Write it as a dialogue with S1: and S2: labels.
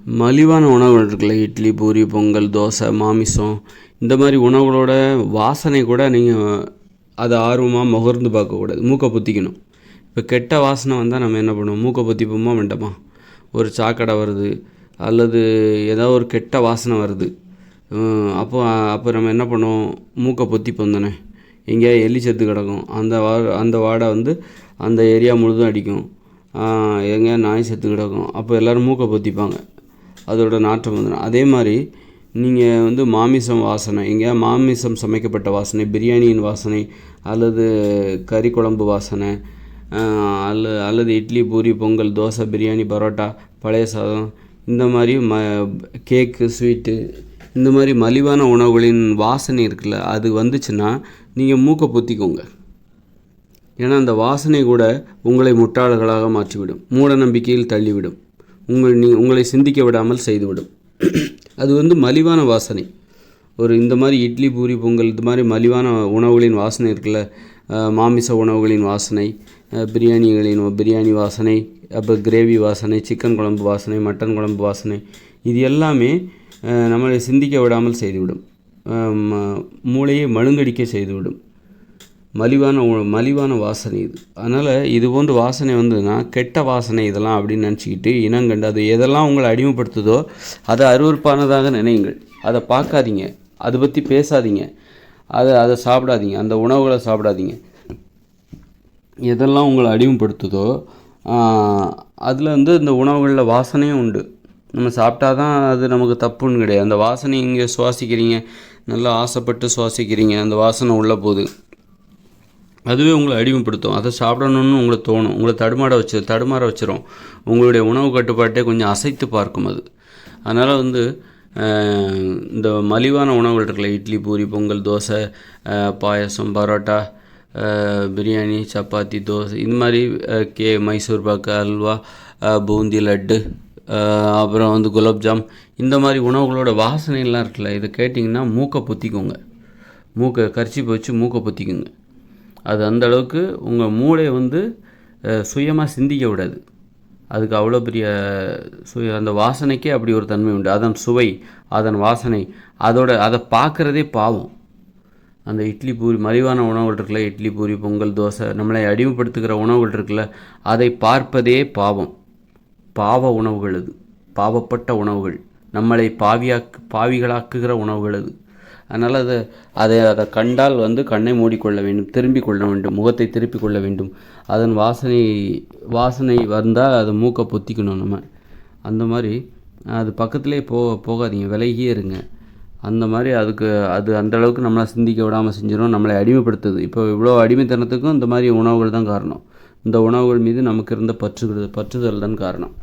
S1: மலிவான உணவுகள் இருக்குல்ல, இட்லி, பூரி, பொங்கல், தோசை, மாமிசம், இந்த மாதிரி உணவுகளோட வாசனை கூட நீங்கள் அதை ஆர்வமாக முகர்ந்து பார்க்கக்கூடாது, மூக்கை பொத்திக்கணும். இப்போ கெட்ட வாசனை வந்தால் நம்ம என்ன பண்ணுவோம்? மூக்கை பொத்திப்போமா வேண்டாமா? ஒரு சாக்கடை வருது அல்லது ஏதோ ஒரு கெட்ட வாசனை வருது, அப்போ அப்போ நம்ம என்ன பண்ணுவோம்? மூக்கை பொத்திப்போம் தானே. எங்கேயா எலி செத்து கிடக்கும், அந்த வாடை வந்து அந்த ஏரியா முழுதும் அடிக்கும். எங்கேயா நாய் செத்து கிடக்கும், அப்போ எல்லோரும் மூக்கை பொத்திப்பாங்க, அதோட நாற்றம் வந்துடும். அதே மாதிரி நீங்கள் வந்து மாமிசம் வாசனை, எங்கேயா மாமிசம் சமைக்கப்பட்ட வாசனை, பிரியாணியின் வாசனை அல்லது கறி குழம்பு வாசனை, அல்லது இட்லி, பூரி, பொங்கல், தோசை, பிரியாணி, பரோட்டா, பழைய சாதம், இந்த மாதிரி கேக்கு, ஸ்வீட்டு, இந்த மாதிரி மலிவான உணவுகளின் வாசனை இருக்குல்ல, அது வந்துச்சுன்னா நீங்கள் மூக்கை பொத்திக்கோங்க. ஏன்னா அந்த வாசனை கூட உங்களை முட்டாள்களாக மாற்றிவிடும், மூட நம்பிக்கையில் தள்ளிவிடும், உங்களை சிந்திக்க விடாமல் செய்துவிடும். அது வந்து மலிவான வாசனை. இந்த மாதிரி இட்லி, பூரி, பொங்கல், இது மாதிரி மலிவான உணவுகளின் வாசனை இருக்குல்ல, மாமிச உணவுகளின் வாசனை, பிரியாணி வாசனை, அப்போ கிரேவி வாசனை, சிக்கன் குழம்பு வாசனை, மட்டன் குழம்பு வாசனை, இது எல்லாமே நம்மளை சிந்திக்க விடாமல் செய்துவிடும், மூளையை மழுங்கடிக்க செய்துவிடும். மலிவான வாசனை இது. அதனால் இது போன்ற வாசனை வந்ததுன்னா கெட்ட வாசனை இதெல்லாம் அப்படின்னு நினச்சிக்கிட்டு இனங்கண்டு அது எதெல்லாம் உங்களை அடிமைப்படுத்துதோ அதை அருவருப்பானதாக நினையுங்கள். அதை பார்க்காதீங்க, அதை பற்றி பேசாதீங்க, அதை சாப்பிடாதீங்க, அந்த உணவுகளை சாப்பிடாதீங்க. எதெல்லாம் உங்களை அடிமைப்படுத்துதோ அதில் வந்து இந்த உணவுகளில் வாசனையும் உண்டு. நம்ம சாப்பிட்டா தான் அது நமக்கு தப்புன்னு கிடையாது. அந்த வாசனை இங்கே சுவாசிக்கிறீங்க, நல்லா ஆசைப்பட்டு சுவாசிக்கிறீங்க, அந்த வாசனை உள்ள போது அதுவே உங்களை அடிமைப்படுத்தும். அதை சாப்பிடணுன்னு உங்களுக்கு தோணும், உங்களை தடுமாற வச்சிரும், உங்களுடைய உணவு கட்டுப்பாட்டை கொஞ்சம் அசைத்து பார்க்கும் அது. அதனால் வந்து இந்த மலிவான உணவுகள் இருக்குல்ல, இட்லி, பூரி, பொங்கல், தோசை, பாயசம், பரோட்டா, பிரியாணி, சப்பாத்தி, தோசை, இந்த மாதிரி மைசூர் பாக்கு, அல்வா, பூந்தி, லட்டு, அப்புறம் வந்து குலாப்ஜாம், இந்த மாதிரி உணவுகளோட வாசனைலாம் இருக்குல்ல, இதை கேட்டிங்கன்னா மூக்கை பொத்திக்கோங்க, கர்ச்சீப்பை வச்சு மூக்கை பொத்திக்கோங்க. அது அந்தளவுக்கு உங்கள் மூளையை வந்து சுயமாக சிந்திக்க விடாது. அதுக்கு அவ்வளோ பெரிய அந்த வாசனைக்கே அப்படி ஒரு தன்மை உண்டு. அதன் சுவை, அதன் வாசனை, அதை பார்க்குறதே பாவம். அந்த இட்லி, பூரி, மலிவான உணவுகள் இருக்குல்ல, இட்லி, பூரி, பொங்கல், தோசை, நம்மளை அடிமைப்படுத்துகிற உணவுகள் இருக்குல்ல, அதை பார்ப்பதே பாவம். பாவ உணவுகள் அது, பாவப்பட்ட உணவுகள், நம்மளை பாவிகளாக்குகிற உணவுகள் அது. அதனால் அதை கண்டால் வந்து கண்ணை மூடிக்கொள்ள வேண்டும், திரும்பிக் கொள்ள வேண்டும், முகத்தை திருப்பிக் கொள்ள வேண்டும். அதன் வாசனை வந்தால் அதை மூக்கை பொத்திக்கணும் நம்ம. அந்த மாதிரி அது பக்கத்துலேயே போகாதீங்க, விலகியே இருங்க. அந்த மாதிரி அது அந்தளவுக்கு நம்மளை சிந்திக்க விடாமல் செஞ்சிடும், நம்மளை அடிமைப்படுத்துது. இப்போ இவ்வளோ அடிமைத்தனத்துக்கும் இந்த மாதிரி உணவுகள் தான் காரணம். இந்த உணவுகள் மீது நமக்கு இருந்த பற்றுதல் தான் காரணம்.